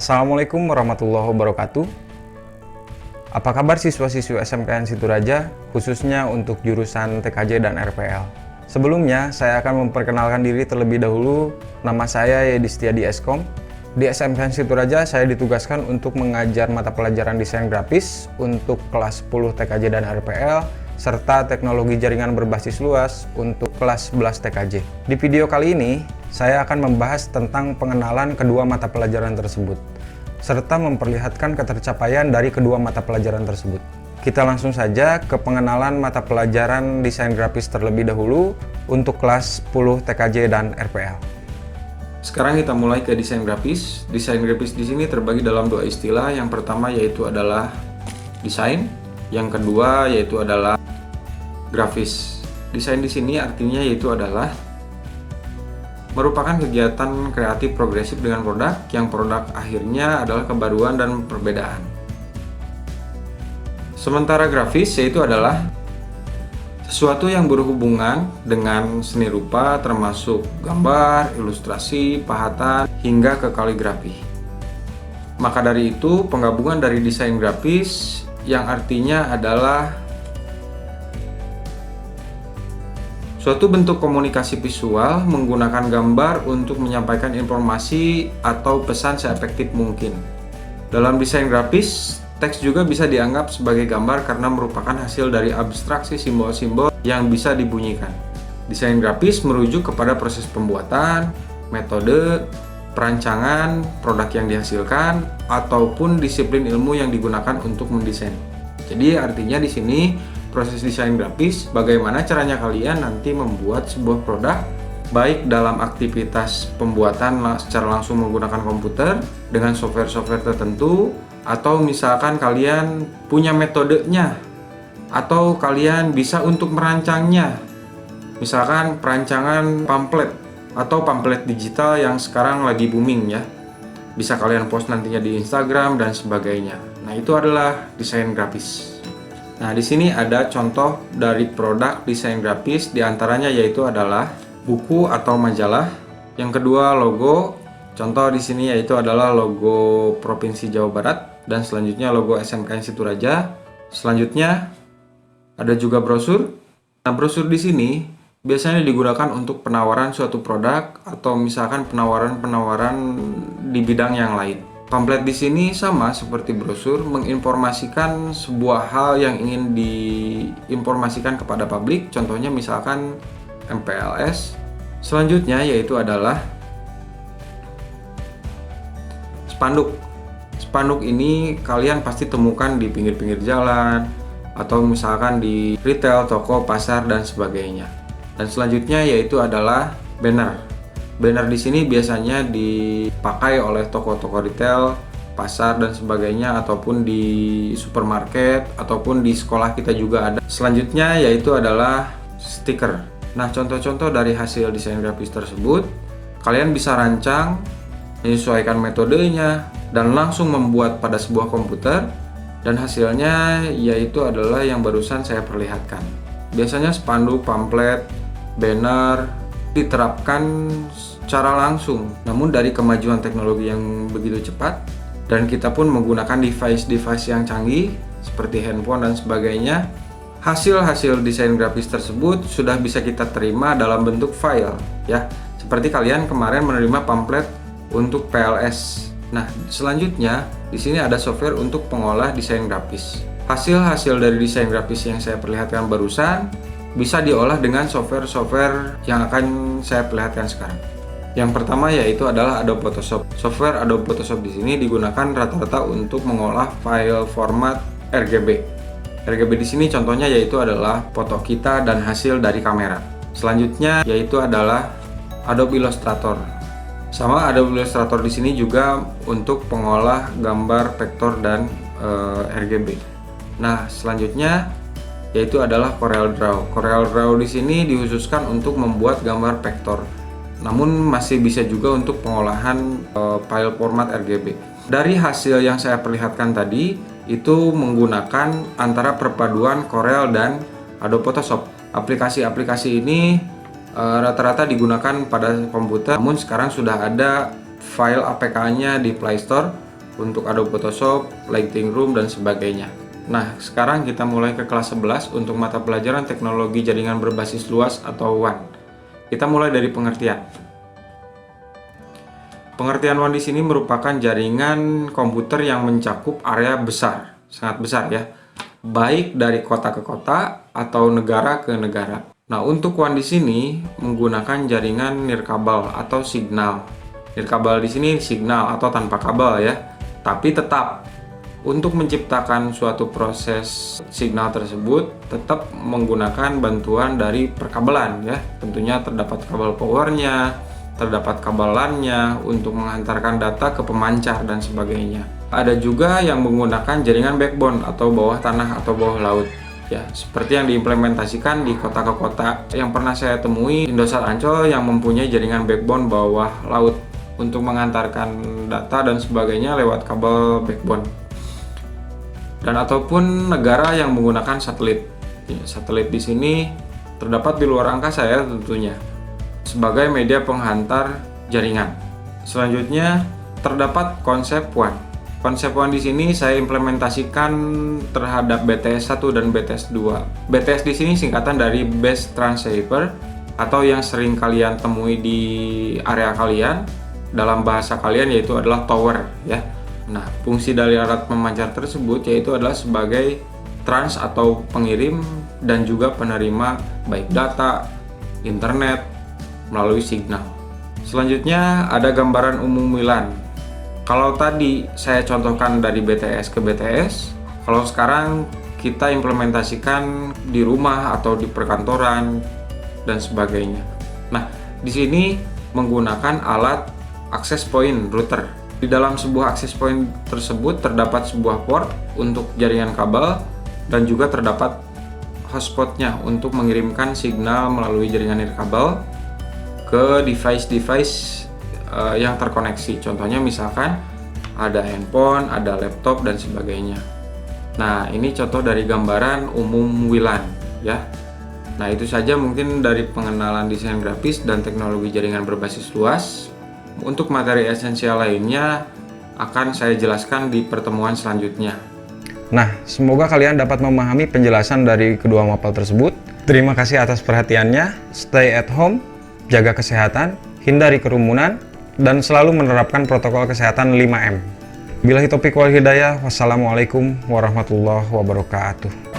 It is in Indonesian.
Assalamualaikum warahmatullahi wabarakatuh. Apa kabar siswa-siswi SMKN Situraja, khususnya untuk jurusan TKJ dan RPL? Sebelumnya, saya akan memperkenalkan diri terlebih dahulu. Nama saya Yedi Setiadi Eskom. Di SMKN Situraja, saya ditugaskan untuk mengajar mata pelajaran desain grafis untuk kelas 10 TKJ dan RPL, serta teknologi jaringan berbasis luas untuk kelas 11 TKJ. Di video kali ini, saya akan membahas tentang pengenalan kedua mata pelajaran tersebut, serta memperlihatkan ketercapaian dari kedua mata pelajaran tersebut. Kita langsung saja ke pengenalan mata pelajaran desain grafis terlebih dahulu untuk kelas 10 TKJ dan RPL. Sekarang kita mulai ke desain grafis. Desain grafis di sini terbagi dalam dua istilah. Yang pertama yaitu adalah desain, yang kedua yaitu adalah grafis. Desain di sini artinya yaitu adalah merupakan kegiatan kreatif progresif dengan produk yang produk akhirnya adalah kebaruan dan perbedaan. Sementara grafis yaitu adalah sesuatu yang berhubungan dengan seni rupa termasuk gambar, ilustrasi, pahatan, hingga ke kaligrafi. Maka dari itu penggabungan dari desain grafis yang artinya adalah suatu bentuk komunikasi visual menggunakan gambar untuk menyampaikan informasi atau pesan seefektif mungkin. Dalam desain grafis, teks juga bisa dianggap sebagai gambar karena merupakan hasil dari abstraksi simbol-simbol yang bisa dibunyikan. Desain grafis merujuk kepada proses pembuatan, metode, perancangan, produk yang dihasilkan, ataupun disiplin ilmu yang digunakan untuk mendesain. Jadi artinya di sini proses desain grafis, bagaimana caranya kalian nanti membuat sebuah produk, baik dalam aktivitas pembuatan secara langsung menggunakan komputer dengan software-software tertentu, atau misalkan kalian punya metodenya, atau kalian bisa untuk merancangnya, misalkan perancangan pamflet atau pamflet digital yang sekarang lagi booming ya, bisa kalian post nantinya di Instagram dan sebagainya. Nah, itu adalah desain grafis. Nah, di sini ada contoh dari produk desain grafis, diantaranya yaitu adalah buku atau majalah. Yang kedua logo, contoh di sini yaitu adalah logo Provinsi Jawa Barat, dan selanjutnya logo SMKN Situraja. Selanjutnya ada juga brosur. Nah, brosur di sini biasanya digunakan untuk penawaran suatu produk atau misalkan penawaran-penawaran di bidang yang lain. Pamflet di sini sama seperti brosur, menginformasikan sebuah hal yang ingin diinformasikan kepada publik, contohnya misalkan MPLS. Selanjutnya yaitu adalah spanduk. Spanduk ini kalian pasti temukan di pinggir-pinggir jalan atau misalkan di retail, toko, pasar dan sebagainya. Dan selanjutnya yaitu adalah banner. Banner di sini biasanya dipakai oleh toko-toko retail, pasar dan sebagainya, ataupun di supermarket, ataupun di sekolah kita juga ada. Selanjutnya yaitu adalah stiker. Nah, contoh-contoh dari hasil desain grafis tersebut, kalian bisa rancang, menyesuaikan metodenya, dan langsung membuat pada sebuah komputer, dan hasilnya yaitu adalah yang barusan saya perlihatkan. Biasanya spanduk, pamflet, banner diterapkan secara langsung, namun dari kemajuan teknologi yang begitu cepat, dan kita pun menggunakan device-device yang canggih seperti handphone dan sebagainya, hasil-hasil desain grafis tersebut sudah bisa kita terima dalam bentuk file ya. Seperti kalian kemarin menerima pamflet untuk PLS. Nah, selanjutnya di sini ada software untuk pengolah desain grafis. Hasil-hasil dari desain grafis yang saya perlihatkan barusan bisa diolah dengan software-software yang akan saya perlihatkan sekarang. Yang pertama yaitu adalah Adobe Photoshop. Software Adobe Photoshop di sini digunakan rata-rata untuk mengolah file format RGB. RGB di sini contohnya yaitu adalah foto kita dan hasil dari kamera. Selanjutnya yaitu adalah Adobe Illustrator. Sama Adobe Illustrator di sini juga untuk pengolah gambar vektor dan RGB. Nah, selanjutnya yaitu adalah Corel Draw. Corel Draw di sini dikhususkan untuk membuat gambar vektor. Namun masih bisa juga untuk pengolahan file format RGB. Dari hasil yang saya perlihatkan tadi, itu menggunakan antara perpaduan Corel dan Adobe Photoshop. Aplikasi-aplikasi ini rata-rata digunakan pada komputer, namun sekarang sudah ada file APK-nya di Play Store untuk Adobe Photoshop, Lightroom, dan sebagainya. Nah, sekarang kita mulai ke kelas 11 untuk mata pelajaran teknologi jaringan berbasis luas atau WAN. Kita mulai dari pengertian. Pengertian WAN di sini merupakan jaringan komputer yang mencakup area besar, sangat besar ya, baik dari kota ke kota atau negara ke negara. Nah, untuk WAN di sini menggunakan jaringan nirkabel atau signal. Nirkabel di sini signal atau tanpa kabel ya, tapi tetap untuk menciptakan suatu proses signal tersebut tetap menggunakan bantuan dari perkabelan ya. Tentunya terdapat kabel powernya, terdapat kabel LAN-nya untuk menghantarkan data ke pemancar dan sebagainya. Ada juga yang menggunakan jaringan backbone atau bawah tanah atau bawah laut ya, seperti yang diimplementasikan di kota ke kota yang pernah saya temui. Indosat Ancol yang mempunyai jaringan backbone bawah laut untuk mengantarkan data dan sebagainya lewat kabel backbone. Dan ataupun negara yang menggunakan satelit. Ya, satelit di sini terdapat di luar angkasa ya tentunya, sebagai media penghantar jaringan. Selanjutnya terdapat konsep WAN. Konsep WAN di sini saya implementasikan terhadap BTS 1 dan BTS 2. BTS di sini singkatan dari Base Transceiver atau yang sering kalian temui di area kalian dalam bahasa kalian yaitu adalah tower ya. Nah, fungsi dari alat pemancar tersebut yaitu adalah sebagai trans atau pengirim dan juga penerima baik data, internet melalui signal. Selanjutnya ada gambaran umum WLAN. Kalau tadi saya contohkan dari BTS ke BTS, kalau sekarang kita implementasikan di rumah atau di perkantoran dan sebagainya. Nah, di sini menggunakan alat access point router. Di dalam sebuah access point tersebut terdapat sebuah port untuk jaringan kabel dan juga terdapat hotspotnya untuk mengirimkan signal melalui jaringan nirkabel ke device-device yang terkoneksi. Contohnya misalkan ada handphone, ada laptop dan sebagainya. Nah, ini contoh dari gambaran umum WLAN ya. Nah, itu saja mungkin dari pengenalan desain grafis dan teknologi jaringan berbasis luas. Untuk materi esensial lainnya akan saya jelaskan di pertemuan selanjutnya. Nah, semoga kalian dapat memahami penjelasan dari kedua mapel tersebut. Terima kasih atas perhatiannya. Stay at home, jaga kesehatan, hindari kerumunan, dan selalu menerapkan protokol kesehatan 5M. Billahi taufiq wal hidayah. Wassalamualaikum warahmatullahi wabarakatuh.